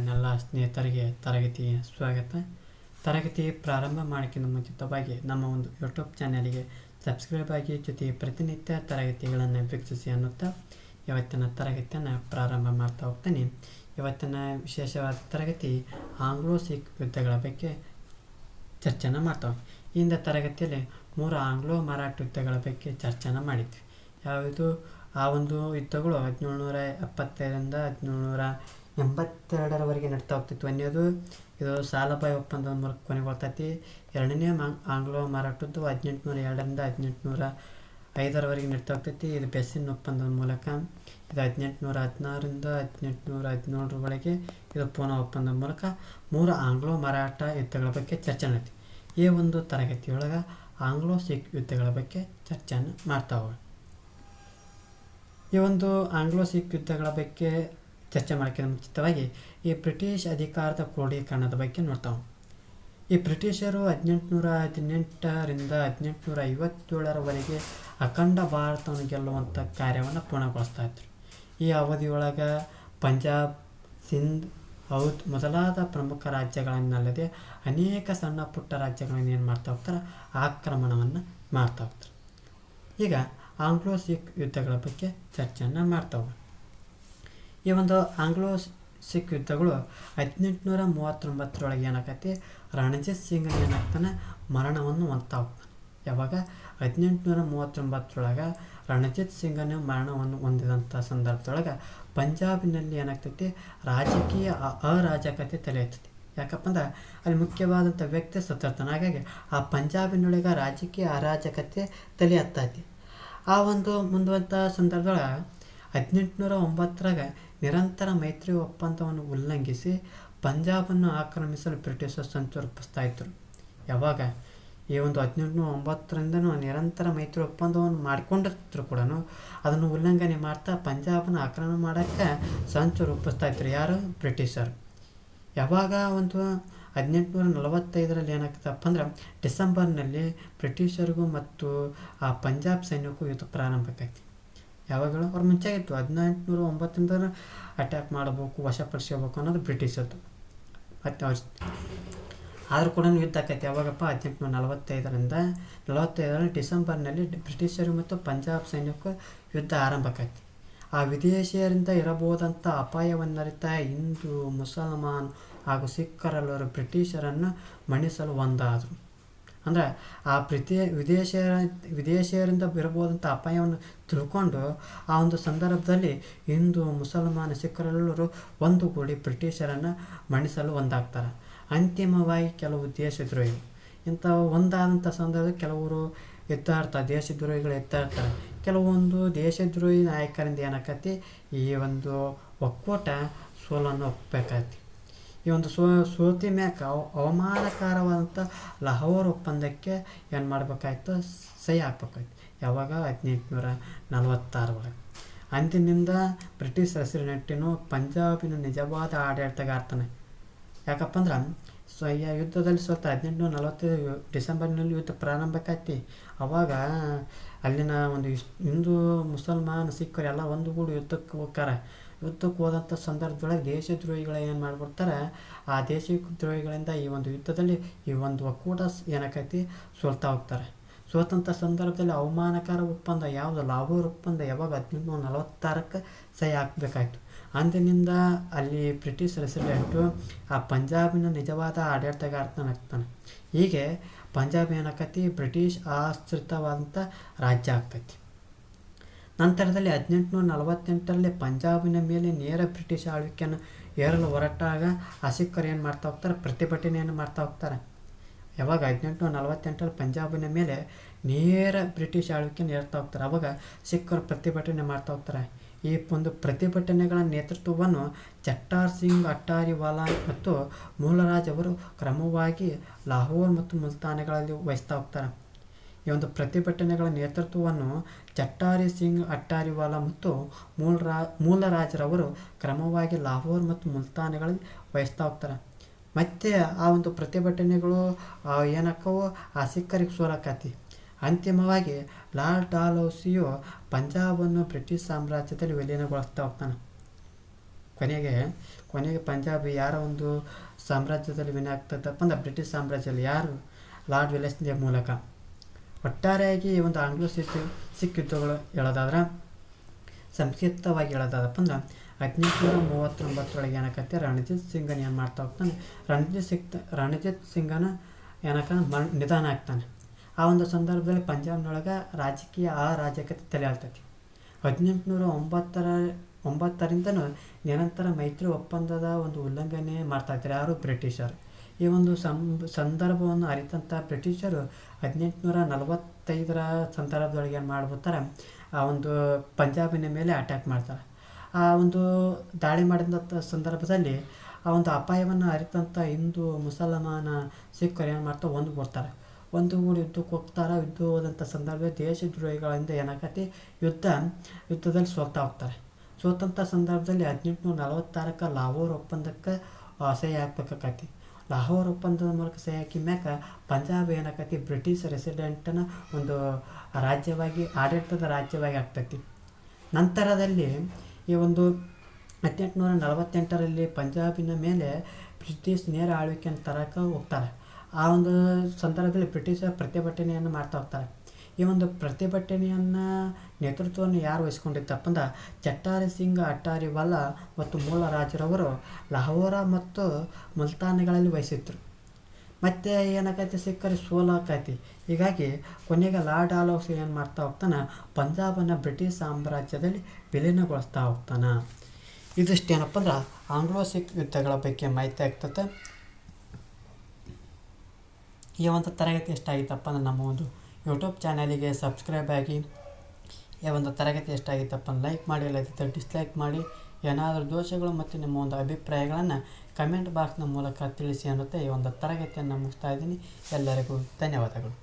ನನ್ನೆಲ್ಲ ಸ್ನೇಹಿತರಿಗೆ ತರಗತಿಗೆ ಸ್ವಾಗತ. ತರಗತಿ ಪ್ರಾರಂಭ ಮಾಡೋಕ್ಕಿಂತ ಮುಂಚಿತವಾಗಿ ನಮ್ಮ ಒಂದು ಯೂಟ್ಯೂಬ್ ಚಾನಲಿಗೆ ಸಬ್ಸ್ಕ್ರೈಬ್ ಆಗಿ ಜೊತೆ ಪ್ರತಿನಿತ್ಯ ತರಗತಿಗಳನ್ನು ವೀಕ್ಷಿಸಿ ಅನ್ನುತ್ತಾ ಇವತ್ತಿನ ತರಗತಿಯನ್ನು ಪ್ರಾರಂಭ ಮಾಡ್ತಾ ಹೋಗ್ತೀನಿ. ಇವತ್ತಿನ ವಿಶೇಷವಾದ ತರಗತಿ ಆಂಗ್ಲೋ ಸಿಖ್ ಯುದ್ಧಗಳ ಬಗ್ಗೆ ಚರ್ಚೆನ ಮಾಡ್ತಾವೆ. ಇಂದ ತರಗತಿಯಲ್ಲಿ 3 ಆಂಗ್ಲೋ ಮರಾಠ ಯುದ್ಧಗಳ ಬಗ್ಗೆ ಚರ್ಚೆನ ಮಾಡಿದ್ವಿ. ಯಾವುದು ಆ ಒಂದು ಯುದ್ಧಗಳು 1775ರಿಂದ 1782ರವರೆಗೆ ನಡ್ತಾ ಹೋಗ್ತಿತ್ತು. ಒಂದೇದು ಇದು ಸಾಲಬಾಯಿ ಒಪ್ಪಂದದ ಮೂಲಕ ಕೊನೆಗೊಳ್ತೈತಿ. ಎರಡನೇ ಆಂಗ್ಲೋ ಮರಾಠ ಯುದ್ಧ 1802ರಿಂದ 1805ರವರೆಗೆ ನಡ್ತಾ ಹೋಗ್ತೈತಿ. ಇದು ಬೆಸ್ಸಿನ್ ಒಪ್ಪಂದದ ಮೂಲಕ. ಇದು 1816ರಿಂದ 1817ರವರೆಗೆ ಇದು ಪೂನಾ ಒಪ್ಪಂದದ ಮೂಲಕ 3 ಆಂಗ್ಲೋ ಮರಾಠ ಯುದ್ಧಗಳ ಬಗ್ಗೆ ಚರ್ಚೆ ನಡೆಯುತ್ತೆ. ಈ ಒಂದು ತರಗತಿಯೊಳಗೆ ಆಂಗ್ಲೋ ಸಿಖ್ ಯುದ್ಧಗಳ ಬಗ್ಗೆ ಚರ್ಚೆಯನ್ನು ಮಾಡ್ತಾವೆ. ಈ ಒಂದು ಆಂಗ್ಲೋ ಸಿಖ್ ಯುದ್ಧಗಳ ಬಗ್ಗೆ ಚರ್ಚೆ ಮಾಡೋಕ್ಕಿಂತ ಮುಂಚಿತವಾಗಿ ಈ ಬ್ರಿಟಿಷ್ ಅಧಿಕಾರದ ಕ್ರೋಢೀಕರಣದ ಬಗ್ಗೆ ನೋಡ್ತಾವೆ. ಈ ಬ್ರಿಟಿಷರು 1818ರಿಂದ 1857ರವರೆಗೆ ಅಖಂಡ ಭಾರತವನ್ನು ಗೆಲ್ಲುವಂಥ ಕಾರ್ಯವನ್ನು ಪೂರ್ಣಗೊಳಿಸ್ತಾ ಇದ್ರು. ಈ ಅವಧಿಯೊಳಗೆ ಪಂಜಾಬ್, ಸಿಂಧ್, ಔಧ್ ಮೊದಲಾದ ಪ್ರಮುಖ ರಾಜ್ಯಗಳನ್ನಲ್ಲದೆ ಅನೇಕ ಸಣ್ಣ ಪುಟ್ಟ ರಾಜ್ಯಗಳನ್ನು ಏನು ಮಾಡ್ತಾ ಹೋಗ್ತಾರೆ, ಆಕ್ರಮಣವನ್ನು ಮಾಡ್ತಾ ಹೋಗ್ತಾರೆ. ಈಗ ಆಂಗ್ಲೋ ಸಿಖ್ ಯುದ್ಧಗಳ ಬಗ್ಗೆ ಚರ್ಚೆಯನ್ನು ಮಾಡ್ತಾವೆ. ಈ ಒಂದು ಆಂಗ್ಲೋ ಸಿಖ್ ಯುದ್ಧಗಳು 1839ರೊಳಗೆ ಏನಾಗತ್ತೆ, ರಣಜಿತ್ ಸಿಂಗ್ ಏನಾಗ್ತಾನೆ ಮರಣವನ್ನು ಹೊಂದ್ತಾ ಹೋಗ್ತಾನೆ. ಯಾವಾಗ 1839ರೊಳಗೆ ರಣಜಿತ್ ಸಿಂಗನ್ನು ಮರಣವನ್ನು ಹೊಂದಿದಂಥ ಸಂದರ್ಭದೊಳಗೆ ಪಂಜಾಬಿನಲ್ಲಿ ಏನಾಗ್ತೈತಿ, ರಾಜಕೀಯ ಅರಾಜಕತೆ ತಲೆ ಎತ್ತೈತಿ. ಯಾಕಪ್ಪ ಅಂದ್ರೆ ಅಲ್ಲಿ ಮುಖ್ಯವಾದಂಥ ವ್ಯಕ್ತಿ ಸತ್ತಿರ್ತಾನೆ. ಹಾಗಾಗಿ ಆ ಪಂಜಾಬಿನೊಳಗೆ ರಾಜಕೀಯ ಅರಾಜಕತೆ ತಲೆ ಎತ್ತೈತಿ. ಆ ಒಂದು ಮುಂದುವಂಥ ಸಂದರ್ಭದೊಳಗೆ 1809ರಾಗ ನಿರಂತರ ಮೈತ್ರಿ ಒಪ್ಪಂದವನ್ನು ಉಲ್ಲಂಘಿಸಿ ಪಂಜಾಬನ್ನು ಆಕ್ರಮಿಸಲು ಬ್ರಿಟಿಷರು ಸಂಚು ರೂಪಿಸ್ತಾ ಇದ್ದರು. ಯಾವಾಗ ಈ ಒಂದು 1809ರಿಂದನೂ ನಿರಂತರ ಮೈತ್ರಿ ಒಪ್ಪಂದವನ್ನು ಮಾಡಿಕೊಂಡಿದ್ರು ಕೂಡ ಅದನ್ನು ಉಲ್ಲಂಘನೆ ಮಾಡ್ತಾ ಪಂಜಾಬನ್ನು ಆಕ್ರಮಣ ಮಾಡೋಕ್ಕೆ ಸಂಚು ರೂಪಿಸ್ತಾ ಇದ್ರು. ಯಾರು? ಬ್ರಿಟಿಷರು. ಯಾವಾಗ ಒಂದು 1845ರಲ್ಲಿ ಏನಾಗ್ತದಪ್ಪ ಅಂದ್ರೆ ಡಿಸೆಂಬರ್ನಲ್ಲಿ ಬ್ರಿಟಿಷರಿಗೂ ಮತ್ತು ಆ ಪಂಜಾಬ್ ಸೈನ್ಯಕ್ಕೂ ಯುದ್ಧ ಪ್ರಾರಂಭ ಆಕೈತಿ. ಯಾವಾಗಲೂ ಅವ್ರು ಮುಂಚೆ ಇತ್ತು 1809ರಿಂದ ಅಟ್ಯಾಕ್ ಮಾಡಬೇಕು, ವಶಪಡಿಸ್ಕೋಬೇಕು ಅನ್ನೋದು ಬ್ರಿಟಿಷರ್ದು. ಮತ್ತು ಆದರೂ ಕೂಡ ಯುದ್ಧ ಆಕೈತಿ. ಯಾವಾಗಪ್ಪ 1845ರಲ್ಲಿ ಡಿಸೆಂಬರ್ನಲ್ಲಿ ಬ್ರಿಟಿಷರು ಮತ್ತು ಪಂಜಾಬ್ ಸೈನ್ಯಕ್ಕೂ ಯುದ್ಧ ಆರಂಭ ಆಕೈತಿ. ಆ ವಿದೇಶಿಯರಿಂದ ಇರಬಹುದಂಥ ಅಪಾಯವನ್ನರಿತ ಹಿಂದೂ, ಮುಸಲ್ಮಾನ್ ಹಾಗೂ ಸಿಖ್ಖರೆಲ್ಲರೂ ಬ್ರಿಟಿಷರನ್ನು ಮಣಿಸಲು ಒಂದಾದರು. ಅಂದರೆ ಆ ವಿದೇಶಿಯರಿಂದ ಇರಬಹುದಂಥ ಅಪಾಯವನ್ನು ತಿಳ್ಕೊಂಡು ಆ ಒಂದು ಸಂದರ್ಭದಲ್ಲಿ ಹಿಂದೂ, ಮುಸಲ್ಮಾನ, ಸಿಖ್ಖರೆಲ್ಲರೂ ಒಂದುಗೂಡಿ ಬ್ರಿಟಿಷರನ್ನು ಮಣಿಸಲು ಒಂದಾಗ್ತಾರೆ. ಅಂತಿಮವಾಗಿ ಕೆಲವು ದೇಶದ್ರೋಹಿ ಇಂಥ ಒಂದಾದಂಥ ಸಂದರ್ಭದಲ್ಲಿ ಕೆಲವರು ಎತ್ತಾಡ್ತಾರೆ, ದೇಶದ್ರೋಹಿಗಳು ಎತ್ತಾಡ್ತಾರೆ. ಕೆಲವೊಂದು ದೇಶದ್ರೋಹಿ ನಾಯಕರಿಂದ ಏನಾಕತಿ, ಈ ಒಂದು ಒಕ್ಕೂಟ ಸೋಲನ್ನು ಒಪ್ಪಬೇಕಾಯ್ತು. ಈ ಒಂದು ಸೋತಿ ಮ್ಯಾಕ ಅವಮಾನಕರವಾದಂಥ ಲಾಹೋರ್ ಒಪ್ಪಂದಕ್ಕೆ ಏನು ಮಾಡಬೇಕಾಯ್ತು, ಸಹಿ ಹಾಕ್ಬೇಕಾಯ್ತು. ಯಾವಾಗ 1846 ಅಂದಿನಿಂದ ಬ್ರಿಟಿಷ್ ಹೆಸರಿನಟ್ಟಿನೂ ಪಂಜಾಬಿನ ನಿಜವಾದ ಆಡಳಿತಗಾರ್ತಾನೆ. ಯಾಕಪ್ಪ ಅಂದ್ರೆ ಈ ಯುದ್ಧದಲ್ಲಿ ಸ್ವಲ್ಪ 1845 ಡಿಸೆಂಬರ್ನಲ್ಲಿ ಯುದ್ಧ ಪ್ರಾರಂಭ ಆಕೈತಿ. ಅವಾಗ ಅಲ್ಲಿನ ಒಂದು ಹಿಂದೂ, ಮುಸಲ್ಮಾನ್, ಸಿಖ್ಖರು ಎಲ್ಲ ಒಂದುಗೂಡಿ ಯುದ್ಧಕ್ಕೆ ಹೋಗ್ತಾರೆ. ಯುದ್ಧಕ್ಕೆ ಹೋದಂಥ ಸಂದರ್ಭದೊಳಗೆ ದೇಶದ್ರೋಹಿಗಳು ಏನು ಮಾಡಿಬಿಡ್ತಾರೆ, ಆ ದೇಶದ್ರೋಹಿಗಳಿಂದ ಈ ಒಂದು ಯುದ್ಧದಲ್ಲಿ ಈ ಒಂದು ಒಕ್ಕೂಟ ಏನಾಕೈತಿ ಸೋಲ್ತಾ ಹೋಗ್ತಾರೆ. ಸೋತಂಥ ಸಂದರ್ಭದಲ್ಲಿ ಅವಮಾನಕರ ಒಪ್ಪಂದ ಯಾವುದು, ಲಾಹೋರ್ ಒಪ್ಪಂದ ಯಾವಾಗ 1846ಕ್ಕೆ ಸಹಿ ಹಾಕಬೇಕಾಯ್ತು. ಅಂದಿನಿಂದ ಅಲ್ಲಿ ಬ್ರಿಟಿಷ್ ರೆಸಿಡೆಂಟು ಆ ಪಂಜಾಬಿನ ನಿಜವಾದ ಆಡಳಿತಗಾರ್ತನಾಗ್ತಾನೆ. ಹೀಗೆ ಪಂಜಾಬ್ ಏನಾಕತಿ ಬ್ರಿಟಿಷ್ ಆಶ್ರಿತವಾದಂಥ ರಾಜ್ಯ ಆಗ್ತೈತಿ. ನಂತರದಲ್ಲಿ 1848ರಲ್ಲಿ ಪಂಜಾಬಿನ ಮೇಲೆ ನೇರ ಬ್ರಿಟಿಷ್ ಆಳ್ವಿಕೆಯನ್ನು ಏರಲು ಹೊರಟಾಗ ಆ ಸಿಖ್ಖರು ಏನು ಮಾಡ್ತಾ ಹೋಗ್ತಾರೆ, ಪ್ರತಿಭಟನೆಯನ್ನು ಮಾಡ್ತಾ ಹೋಗ್ತಾರೆ. ಯಾವಾಗ 1848ರಲ್ಲಿ ಪಂಜಾಬಿನ ಮೇಲೆ ನೇರ ಬ್ರಿಟಿಷ್ ಆಳ್ವಿಕೆಯನ್ನು ಏರ್ತಾ ಹೋಗ್ತಾರೆ. ಅವಾಗ ಸಿಖ್ಖರು ಪ್ರತಿಭಟನೆ ಮಾಡ್ತಾ ಹೋಗ್ತಾರೆ. ಈ ಒಂದು ಪ್ರತಿಭಟನೆಗಳ ನೇತೃತ್ವವನ್ನು ಚಟ್ಟಾರ್ ಸಿಂಗ್ ಅಟ್ಟಾರಿವಾಲಾ ಮತ್ತು ಮೂಲರಾಜ್ ಅವರು ಕ್ರಮವಾಗಿ ಲಾಹೋರ್ ಮತ್ತು ಮುಲ್ತಾನ್ಗಳಲ್ಲಿ ವಹಿಸ್ತಾ ಹೋಗ್ತಾರೆ. ಈ ಒಂದು ಪ್ರತಿಭಟನೆಗಳ ನೇತೃತ್ವವನ್ನು ಚಟ್ಟಾರಿ ಸಿಂಗ್ ಅಟ್ಟಾರಿವಾಲಾ ಮತ್ತು ಮೂಲರಾಜ್ರವರು ಕ್ರಮವಾಗಿ ಲಾಹೋರ್ ಮತ್ತು ಮುಲ್ತಾನ್ಗಳಲ್ಲಿ ವಹಿಸ್ತಾ ಹೋಗ್ತಾರೆ. ಮತ್ತು ಆ ಒಂದು ಪ್ರತಿಭಟನೆಗಳು ಏನಕ್ಕವು ಆ ಸಿಖ್ಖರಿಗೆ ಸೋಲಕತ್ತಿ. ಅಂತಿಮವಾಗಿ ಲಾರ್ಡ್ ಡಾಲ್ಹೌಸಿಯು ಪಂಜಾಬನ್ನು ಬ್ರಿಟಿಷ್ ಸಾಮ್ರಾಜ್ಯದಲ್ಲಿ ವಿಲೀನಗೊಳಿಸ್ತಾ ಹೋಗ್ತಾನೆ. ಕೊನೆಗೆ ಪಂಜಾಬ್ ಯಾರ ಒಂದು ಸಾಮ್ರಾಜ್ಯದಲ್ಲಿ ವಿನ್ ಆಗ್ತದಪ್ಪ ಅಂದ್ರೆ ಬ್ರಿಟಿಷ್ ಸಾಮ್ರಾಜ್ಯದಲ್ಲಿ ಯಾರು ಲಾರ್ಡ್ ವಿಲಿಯಮ್ಸ್ ಮೂಲಕ. ಒಟ್ಟಾರೆಯಾಗಿ ಈ ಒಂದು ಆಂಗ್ಲೋ ಸಿಖ್ ಯುದ್ಧಗಳು ಹೇಳೋದಾದ್ರೆ ಸಂಕ್ಷಿಪ್ತವಾಗಿ ಹೇಳೋದಾದಪ್ಪ ಅಂದ್ರೆ 1839 ಏನಕತ್ತೆ ರಣಜಿತ್ ಸಿಂಗನ ಏನು ಮಾಡ್ತಾ ಹೋಗ್ತಾನೆ, ರಣಜಿತ್ ಸಿಂಗನ ನಿಧಾನ ಆಗ್ತಾನೆ. ಆ ಒಂದು ಸಂದರ್ಭದಲ್ಲಿ ಪಂಜಾಬ್ನೊಳಗೆ ರಾಜಕೀಯತೆ ತಲೆ ಆಳ್ತೈತಿ. 1809ರಿಂದನೂ ನಿರಂತರ ಮೈತ್ರಿ ಒಪ್ಪಂದದ ಒಂದು ಉಲ್ಲಂಘನೆ ಮಾಡ್ತಾಯಿದ್ದಾರೆ ಯಾರು ಬ್ರಿಟಿಷರು. ಈ ಒಂದು ಸಂದರ್ಭವನ್ನು ಅರಿತಂಥ ಬ್ರಿಟಿಷರು 1845 ಸಂದರ್ಭದೊಳಗೆ ಏನು ಮಾಡ್ಬಿಡ್ತಾರೆ, ಆ ಒಂದು ಪಂಜಾಬಿನ ಮೇಲೆ ಅಟ್ಯಾಕ್ ಮಾಡ್ತಾರೆ. ಆ ಒಂದು ದಾಳಿ ಮಾಡಿದಂಥ ಸಂದರ್ಭದಲ್ಲಿ ಆ ಒಂದು ಅಪಾಯವನ್ನು ಅರಿತಂಥ ಹಿಂದೂ ಮುಸಲ್ಮಾನ ಸಿಖ್ಖರು ಏನು ಮಾಡ್ತಾರೆ, ಒಂದುಗೂಡಿ ಯುದ್ಧಕ್ಕೆ ಹೋಗ್ತಾರೆ. ಯುದ್ಧ ಹೋದಂಥ ಸಂದರ್ಭದಲ್ಲಿ ದೇಶದ್ರೋಹಿಗಳಿಂದ ಏನಾಗತ್ತೆ ಯುದ್ಧದಲ್ಲಿ ಹೋಗ್ತಾರೆ. ಸೋತಂಥ ಸಂದರ್ಭದಲ್ಲಿ 1846 ಲಾಹೋರ್ ಒಪ್ಪಂದಕ್ಕೆ ಸಹಿ ಹಾಕ್ಬೇಕಾಕತಿ. ಲಾಹೋರ್ ಒಪ್ಪಂದದ ಮೂಲಕ ಸಹಿ ಹಾಕಿ ಮ್ಯಾಕ ಪಂಜಾಬ್ ಏನಾಕತಿ ಬ್ರಿಟಿಷ್ ರೆಸಿಡೆಂಟ್ನ ಒಂದು ರಾಜ್ಯವಾಗಿ ಆಡಳಿತದ ರಾಜ್ಯವಾಗಿ ಆಗ್ತೈತಿ. ನಂತರದಲ್ಲಿ ಈ ಒಂದು 1848 ಪಂಜಾಬಿನ ಮೇಲೆ ಬ್ರಿಟಿಷ್ ನೇರ ಆಳ್ವಿಕೆಯನ್ನು ತರಕ್ಕೆ ಹೋಗ್ತಾರೆ. ಆ ಒಂದು ಸಂದರ್ಭದಲ್ಲಿ ಬ್ರಿಟಿಷರ ಪ್ರತಿಭಟನೆಯನ್ನು ಮಾಡ್ತಾ ಹೋಗ್ತಾರೆ. ಈ ಒಂದು ಪ್ರತಿಭಟನೆಯನ್ನು ನೇತೃತ್ವವನ್ನು ಯಾರು ವಹಿಸ್ಕೊಂಡಿದ್ದಪ್ಪ ಅಂದ್ರೆ ಚಟ್ಟಾರಿ ಸಿಂಗ್ ಅಟ್ಟಾರಿವಾಲ ಮತ್ತು ಮೂಲ ರಾಜರವರು ಲಾಹೋರ ಮತ್ತು ಮುಲ್ತಾನ್ಗಳಲ್ಲಿ ವಹಿಸಿದ್ರು. ಮತ್ತು ಏನಾಗೈತಿ ಸಿಕ್ಕರೆ ಸೋಲಾಕೈತಿ. ಹೀಗಾಗಿ ಕೊನೆಗೆ ಲಾರ್ಡ್ ಆಲೌಸ್ ಏನು ಮಾಡ್ತಾ ಹೋಗ್ತಾನೆ, ಪಂಜಾಬನ್ನು ಬ್ರಿಟಿಷ್ ಸಾಮ್ರಾಜ್ಯದಲ್ಲಿ ವಿಲೀನಗೊಳಿಸ್ತಾ ಹೋಗ್ತಾನೆ. ಇದಿಷ್ಟೇನಪ್ಪ ಅಂದ್ರೆ ಆಂಗ್ಲೋ ಸಿಖ್ ಯುದ್ಧಗಳ ಬಗ್ಗೆ ಮಾಹಿತಿ ಆಗ್ತದೆ. ಈ ಒಂದು ತರಗತಿ ಎಷ್ಟಾಗಿತ್ತಪ್ಪ ಅಂದ್ರೆ ನಮ್ಮ ಒಂದು ಯೂಟ್ಯೂಬ್ ಚಾನಲಿಗೆ ಸಬ್ಸ್ಕ್ರೈಬ್ ಆಗಿ. ಈ ಒಂದು ತರಗತಿ ಎಷ್ಟಾಗಿತ್ತಪ್ಪ ಅಂದ್ರೆ ಲೈಕ್ ಮಾಡಿ, ಇಲ್ಲದಿದ್ದರೆ ಡಿಸ್ಲೈಕ್ ಮಾಡಿ. ಏನಾದರೂ ದೋಷಗಳು ಮತ್ತು ನಿಮ್ಮ ಒಂದು ಅಭಿಪ್ರಾಯಗಳನ್ನು ಕಮೆಂಟ್ ಬಾಕ್ಸ್ನ ಮೂಲಕ ತಿಳಿಸಿ ಅನ್ನುತ್ತೆ ಈ ಒಂದು ತರಗತಿಯನ್ನು ಮುಗಿಸ್ತಾ ಇದ್ದೀನಿ. ಎಲ್ಲರಿಗೂ ಧನ್ಯವಾದಗಳು.